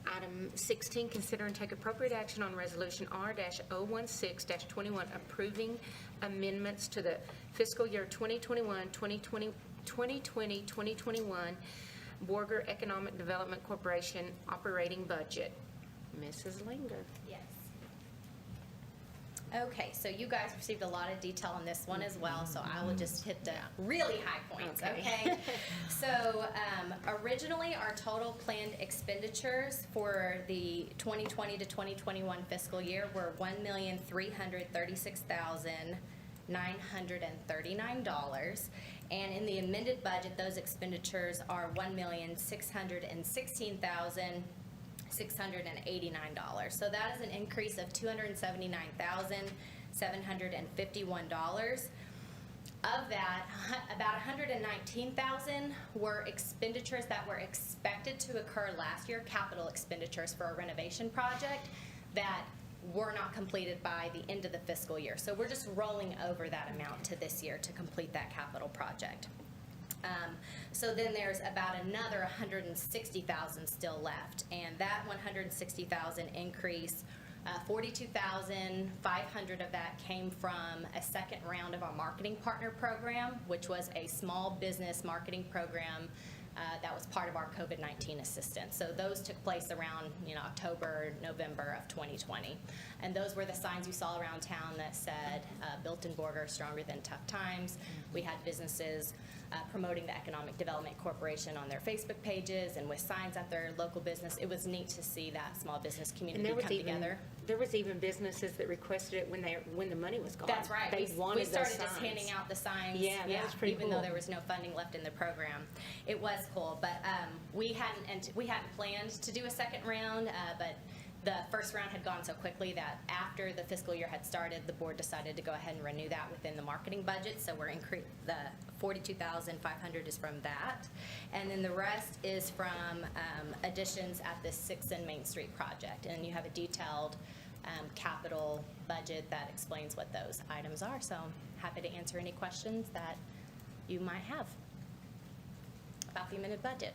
Item 16, consider and take appropriate action on Resolution R-016-21 approving amendments to the fiscal year 2020-2021 Borger Economic Development Corporation operating budget. Mrs. Linger. Yes. Okay, so you guys received a lot of detail on this one as well, so I will just hit the really high points, okay? So originally, our total planned expenditures for the 2020 to 2021 fiscal year were $1,336,939. And in the amended budget, those expenditures are $1,616,689. So that is an increase of $279,751. Of that, about $119,000 were expenditures that were expected to occur last year, capital expenditures for a renovation project that were not completed by the end of the fiscal year. So we're just rolling over that amount to this year to complete that capital project. So then there's about another $160,000 still left, and that $160,000 increase, 42,500 of that came from a second round of our marketing partner program, which was a small business marketing program that was part of our COVID-19 assistance. So those took place around October, November of 2020. And those were the signs you saw around town that said, built in Borger, stronger than tough times. We had businesses promoting the Economic Development Corporation on their Facebook pages and with signs at their local business. It was neat to see that small business community come together. There was even businesses that requested it when the money was gone. That's right. They wanted we started those just signs. handing out the signs. Yeah, that was pretty even cool. though there was no funding left in the program. It was cool, but we hadn't planned to do a second round, but the first round had gone so quickly that after the fiscal year had started, the board decided to go ahead and renew that within the marketing budget. So we're the $42,500 is from that, and then the rest is from additions at the 6th and Main Street project. And you have a detailed capital budget that explains what those items are. So I'm happy to answer any questions that you might have about the amended budget.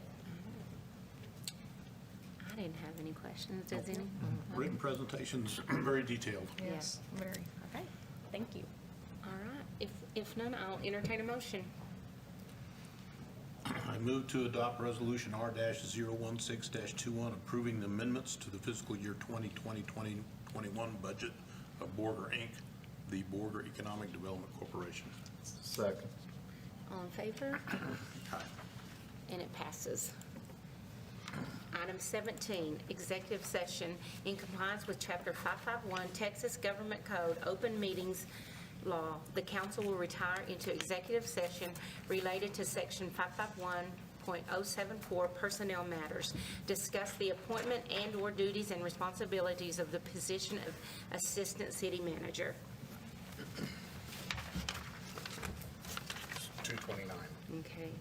I didn't have any questions. Does any? Written presentations, very detailed. Yes. Very. Okay, thank you. All right. If none, I'll entertain a motion. I move to adopt Resolution R-016-21 approving the amendments to the fiscal year 2020-2021 budget of Borger, Inc., the Borger Economic Development Corporation. Second. All in favor? Aye. And it passes. Item 17, executive session. In compliance with Chapter 551 Texas Government Code, Open Meetings Law, the council will retire into executive session related to Section .074 Personnel Matters. Discuss the appointment and/or duties and responsibilities of the position of Assistant City Manager. 229. Okay.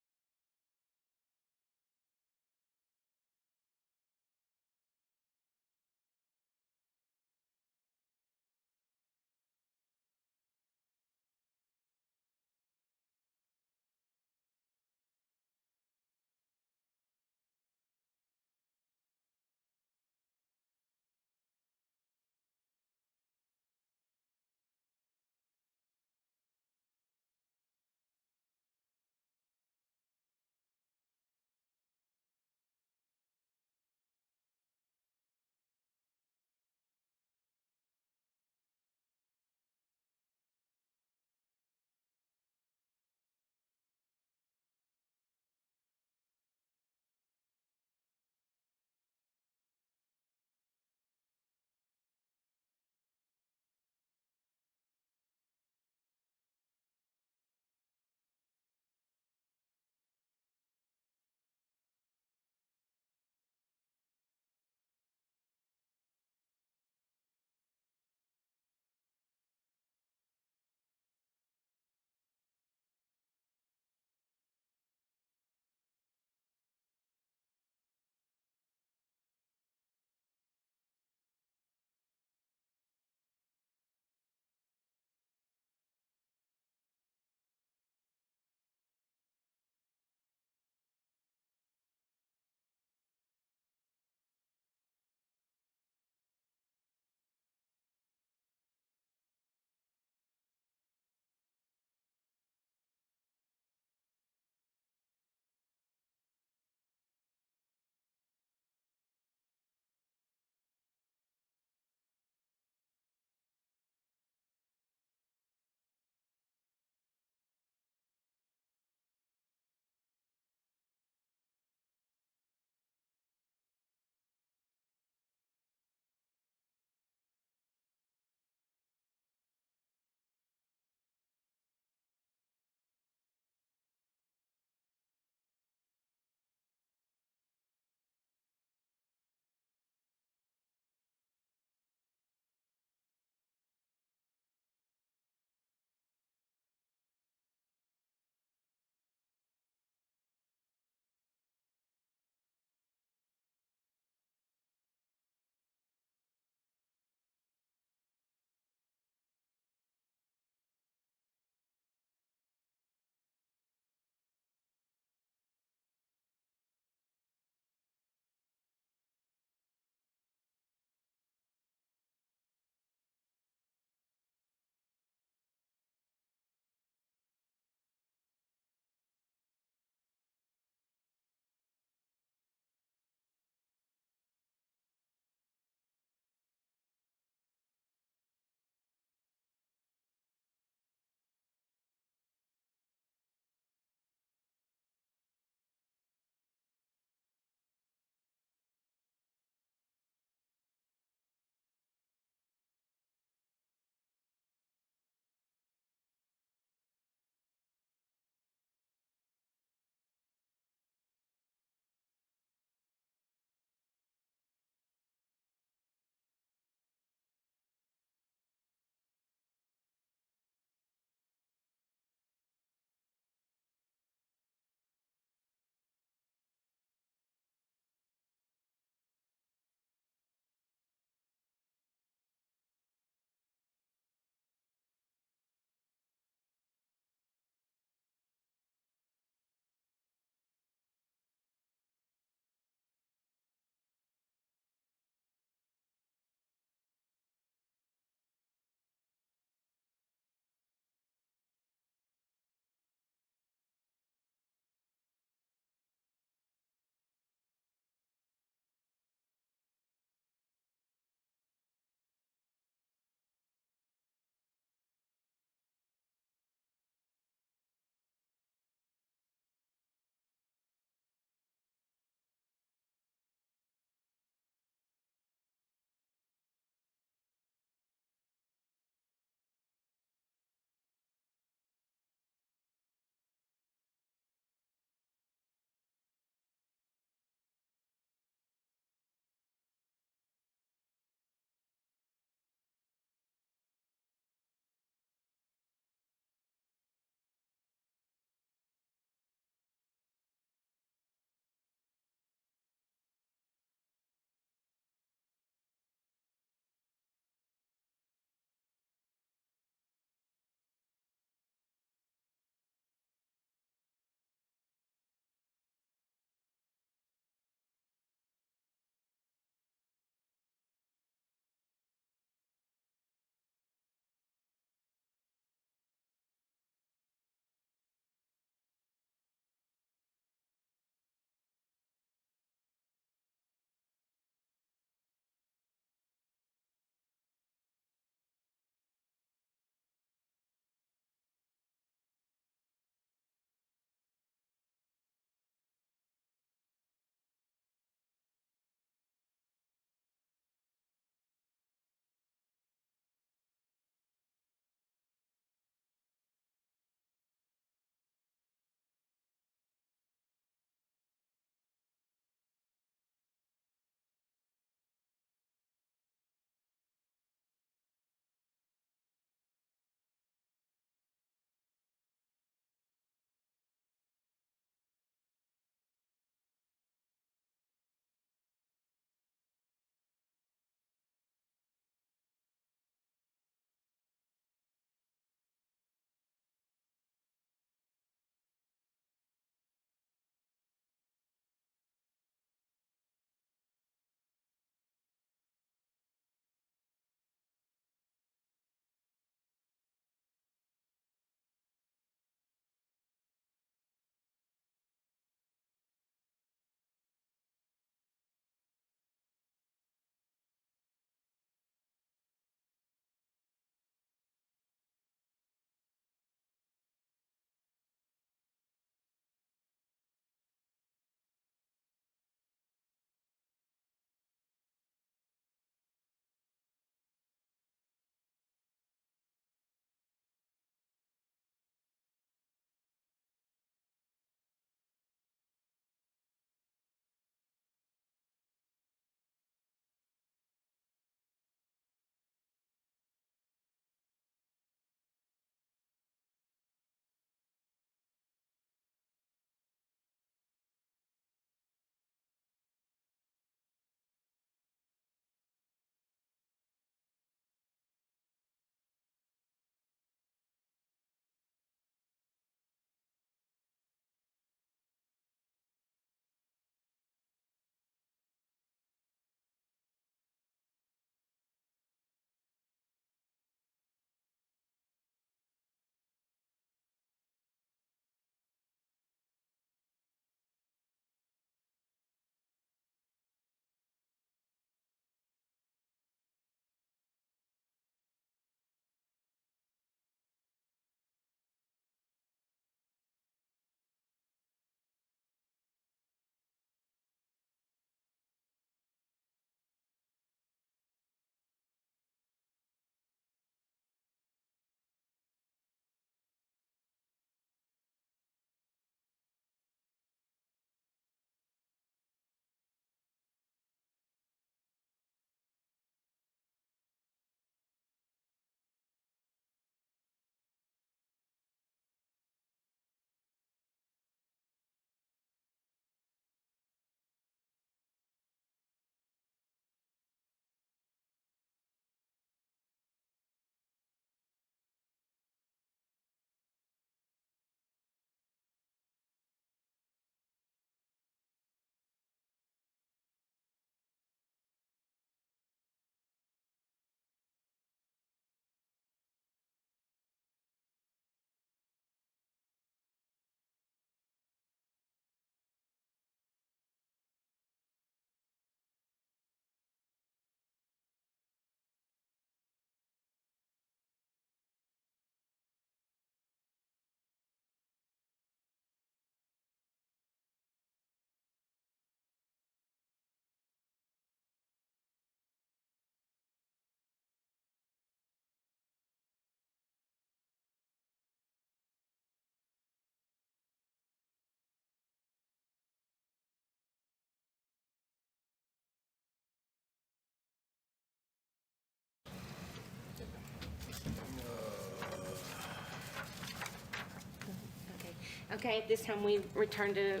Okay, at this time, we return to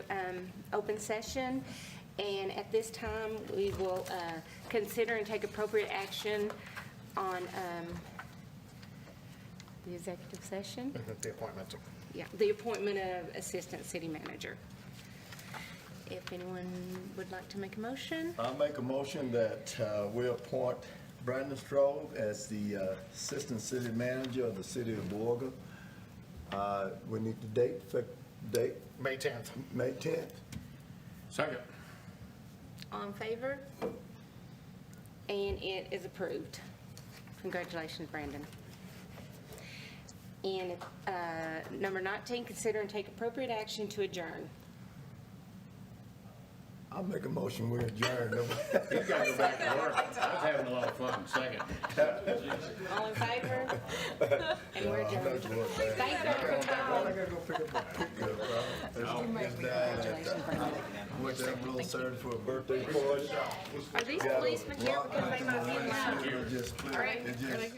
open session, and at this time, we will consider and take appropriate action on the executive session. The appointment. Yeah, the appointment of Assistant City Manager. If anyone would like to make a motion? I make a motion that we appoint Brandon Strove as the Assistant City Manager of the City of Borger. We need the date, May 10th. May 10th. Second. All in favor? And it is approved. Congratulations, Brandon. And number 19, consider and take appropriate action to adjourn. I'll make a motion, we adjourn. You gotta go back to work. I was having a lot of fun. Second. All in favor? And we're adjourned. Thank you for your I time. gotta go pick up my pickup, went down Little Surge for a birthday party. Are these policemen here because they might be in line? It just All right. it just